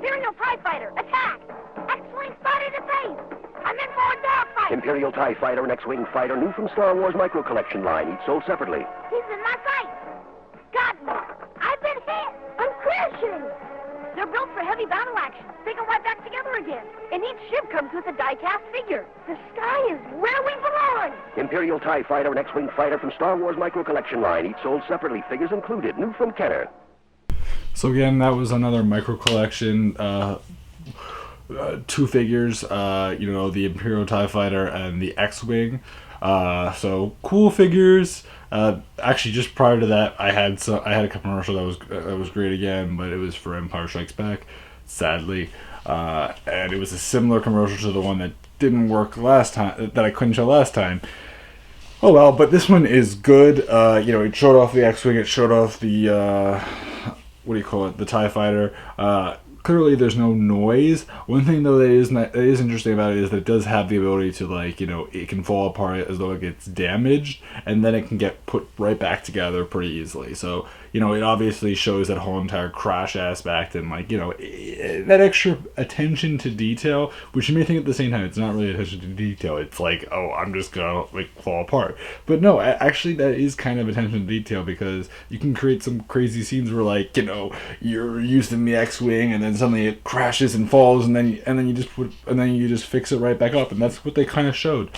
Imperial TIE Fighter, attack! X-Wing spotted at base! I'm in more dogfight! Imperial TIE Fighter and X-Wing Fighter, new from Star Wars Micro Collection line, each sold separately. He's in my sight! Got me! I've been hit! I'm crashing! They're built for heavy battle action. They go right back together again. And each ship comes with a die-cast figure. The sky is where we belong! Imperial TIE Fighter and X-Wing Fighter from Star Wars Micro Collection line, each sold separately, figures included, new from Kenner. So again, that was another micro collection, two figures, the Imperial TIE Fighter and the X-Wing. So cool figures. Actually, just prior to that, I had a commercial that was great again, but it was for Empire Strikes Back, sadly, and it was a similar commercial to the one that didn't work last time, that I couldn't show last time. Oh well, but this one is good. It showed off the X-Wing, it showed off the the TIE Fighter. Clearly there's no noise. One thing though that is interesting about it is that it does have the ability to it can fall apart as though it gets damaged, and then it can get put right back together pretty easily. So it obviously shows that whole entire crash aspect and that extra attention to detail, which you may think at the same time it's not really attention to detail. It's like, oh, I'm just gonna fall apart. But no, actually that is kind of attention to detail, because you can create some crazy scenes where you're using the X-Wing and then suddenly it crashes and falls, and then you just fix it right back up, and that's what they kind of showed.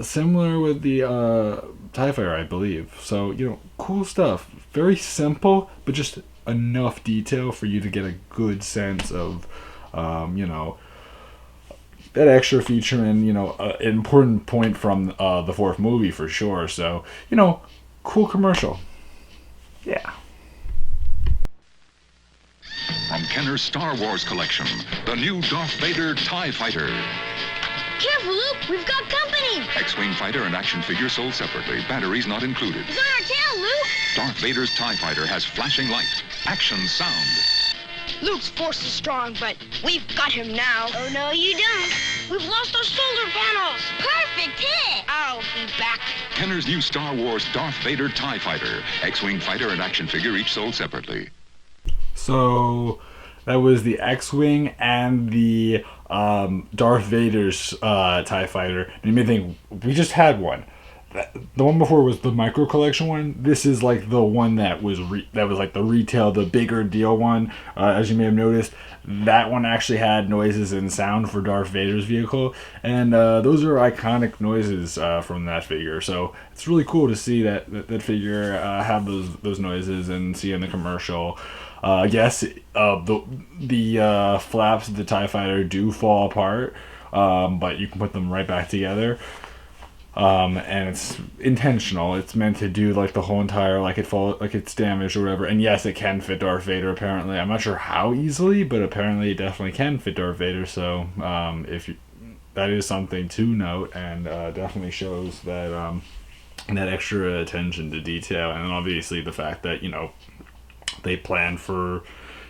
Similar with the TIE Fighter, I believe. So cool stuff. Very simple, but just enough detail for you to get a good sense of that extra feature and an important point from the fourth movie for sure. So cool commercial. Yeah. From Kenner's Star Wars collection, the new Darth Vader TIE Fighter. Careful, Luke! We've got company! X-Wing Fighter and action figure sold separately. Batteries not included. He's on our tail, Luke! Darth Vader's TIE Fighter has flashing light, action sound. Luke's force is strong, but we've got him now. Oh, no, you don't. We've lost our solar panels. Perfect hit! I'll be back. Kenner's new Star Wars Darth Vader TIE Fighter. X-Wing Fighter and action figure each sold separately. So that was the X-Wing and the Darth Vader's TIE Fighter. And you may think, we just had one. The one before was the micro collection one. This is the one that was the retail, the bigger deal one. As you may have noticed, that one actually had noises and sound for Darth Vader's vehicle, and those are iconic noises from that figure. So it's really cool to see that figure have those noises and see in the commercial. Yes, the flaps of the TIE Fighter do fall apart, but you can put them right back together. And it's intentional. It's meant to do the whole entire it's damaged or whatever. And yes, it can fit Darth Vader apparently. I'm not sure how easily, but apparently it definitely can fit Darth Vader. So that is something to note, and definitely shows that that extra attention to detail, and obviously the fact that they plan for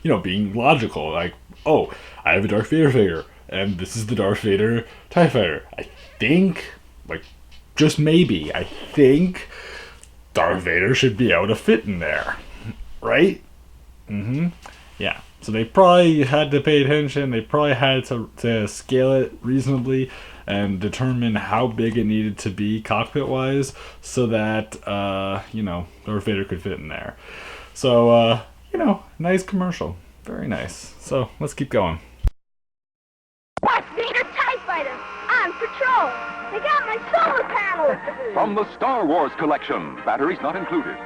being logical. Oh, I have a Darth Vader figure, and this is the Darth Vader TIE Fighter. I think just maybe, I think Darth Vader should be able to fit in there, right? Yeah. So they probably had to pay attention. They probably had to scale it reasonably and determine how big it needed to be cockpit-wise, so that Darth Vader could fit in there. So nice commercial, very nice. So let's keep going. Darth Vader TIE Fighter, on patrol! They got my solar panels! From the Star Wars collection, batteries not included.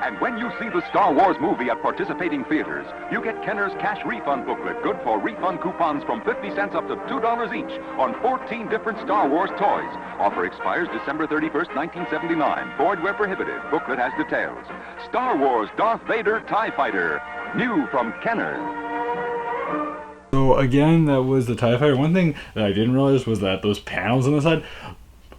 And when you see the Star Wars movie at participating theaters, you get Kenner's cash refund booklet, good for refund coupons from 50 cents up to $2 each on 14 different Star Wars toys. Offer expires December 31st, 1979. Void where prohibited. Booklet has details. Star Wars Darth Vader TIE Fighter, new from Kenner. So again, that was the TIE Fighter. One thing that I didn't realize was that those panels on the side,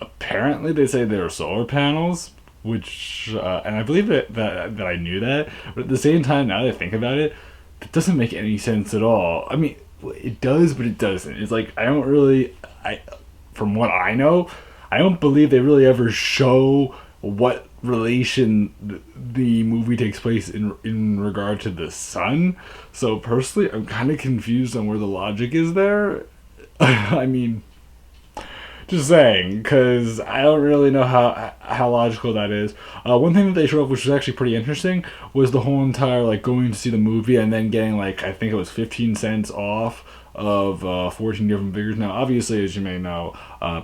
apparently they say they're solar panels, which, and I believe that I knew that, but at the same time, now that I think about it, it doesn't make any sense at all. I mean, it does, but it doesn't. It's from what I know, I don't believe they really ever show what relation the movie takes place in regard to the sun. So personally, I'm kind of confused on where the logic is there. I mean, just saying, because I don't really know how logical that is. One thing that they showed up, which was actually pretty interesting, was the whole entire, like, going to see the movie and then getting, like, I think it was 15 cents off of 14 different figures. Now, obviously, as you may know,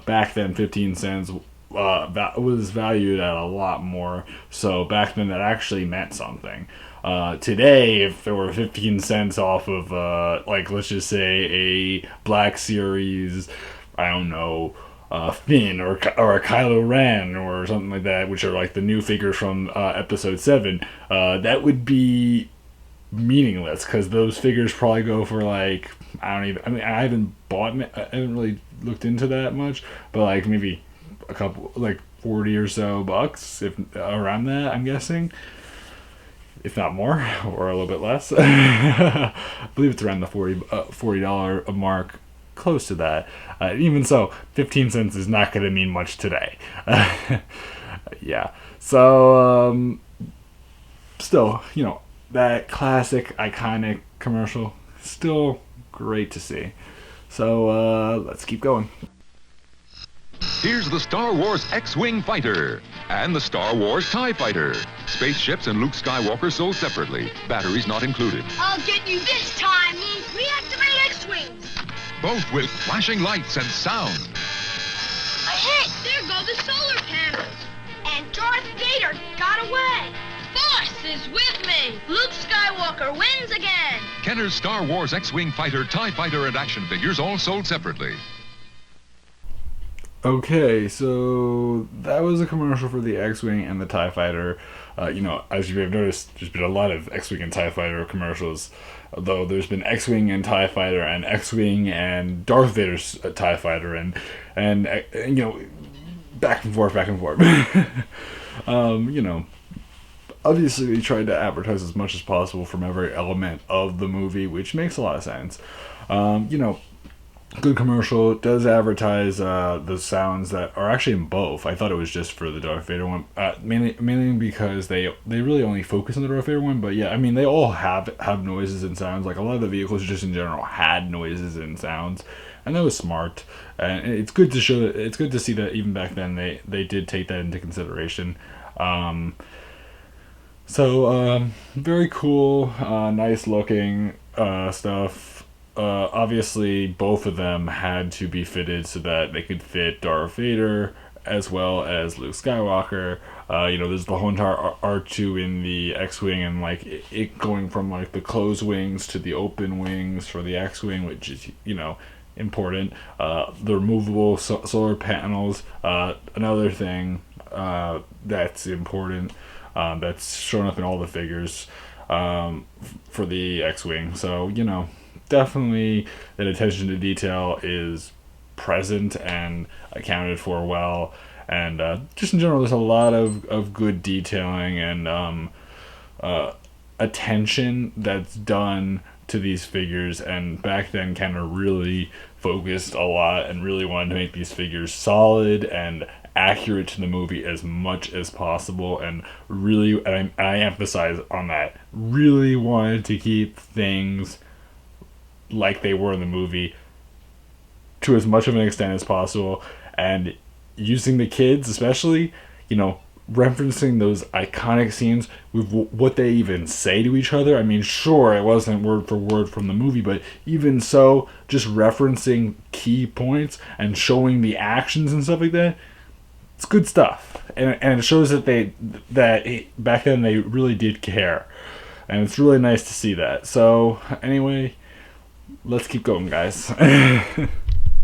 back then 15 cents was valued at a lot more. So back then that actually meant something. Today, if there were 15 cents off of, like, let's just say a Black Series, I don't know, Finn or a Kylo Ren or something like that, which are like the new figures from Episode 7, that would be meaningless, because those figures probably go for, like, I haven't really looked into that much, but like maybe a couple, like 40 or so bucks, if around that, I'm guessing, if not more, or a little bit less. I believe it's around the $40 mark, close to that. Even so, 15 cents is not going to mean much today. Yeah. So, still, you know, that classic, iconic commercial, still great to see. So, let's keep going. Here's the Star Wars X-Wing Fighter and the Star Wars TIE Fighter. Spaceships and Luke Skywalker sold separately. Batteries not included. I'll get you this time. Reactivate X-Wings. Both with flashing lights and sound. Hey, there go the solar panels. And Darth Vader got away. Force is with me. Luke Skywalker wins again. Kenner's Star Wars X-Wing Fighter, TIE Fighter, and action figures all sold separately. Okay, so that was a commercial for the X-Wing and the TIE Fighter. You know, as you may have noticed, there's been a lot of X-Wing and TIE Fighter commercials. Although there's been X-Wing and TIE Fighter and X-Wing and Darth Vader's TIE Fighter and you know, back and forth. You know, obviously they tried to advertise as much as possible from every element of the movie, which makes a lot of sense. You know, good commercial. It does advertise the sounds that are actually in both. I thought it was just for the Darth Vader one, mainly because they really only focus on the Darth Vader one. But yeah, I mean, they all have noises and sounds. Like a lot of the vehicles just in general had noises and sounds, and that was smart. And it's good to show that. It's good to see that even back then they did take that into consideration. So very cool, nice looking stuff. Obviously, both of them had to be fitted so that they could fit Darth Vader as well as Luke Skywalker. You know, there's the whole entire R2 in the X-Wing, and like it going from like the closed wings to the open wings for the X-Wing, which is, you know, important. The removable solar panels, another thing that's important. That's shown up in all the figures for the X-Wing. So, you know, definitely that attention to detail is present and accounted for well, and just in general there's a lot of good detailing and attention that's done to these figures. And back then Kenner really focused a lot and really wanted to make these figures solid and accurate to the movie as much as possible, and really, and I emphasize on that, really wanted to keep things like they were in the movie to as much of an extent as possible, and using the kids especially, you know, referencing those iconic scenes with what they even say to each other. I mean, sure, it wasn't word for word from the movie, but even so, just referencing key points and showing the actions and stuff like that, it's good stuff. And it shows that back then they really did care, and it's really nice to see that. So anyway, let's keep going, guys.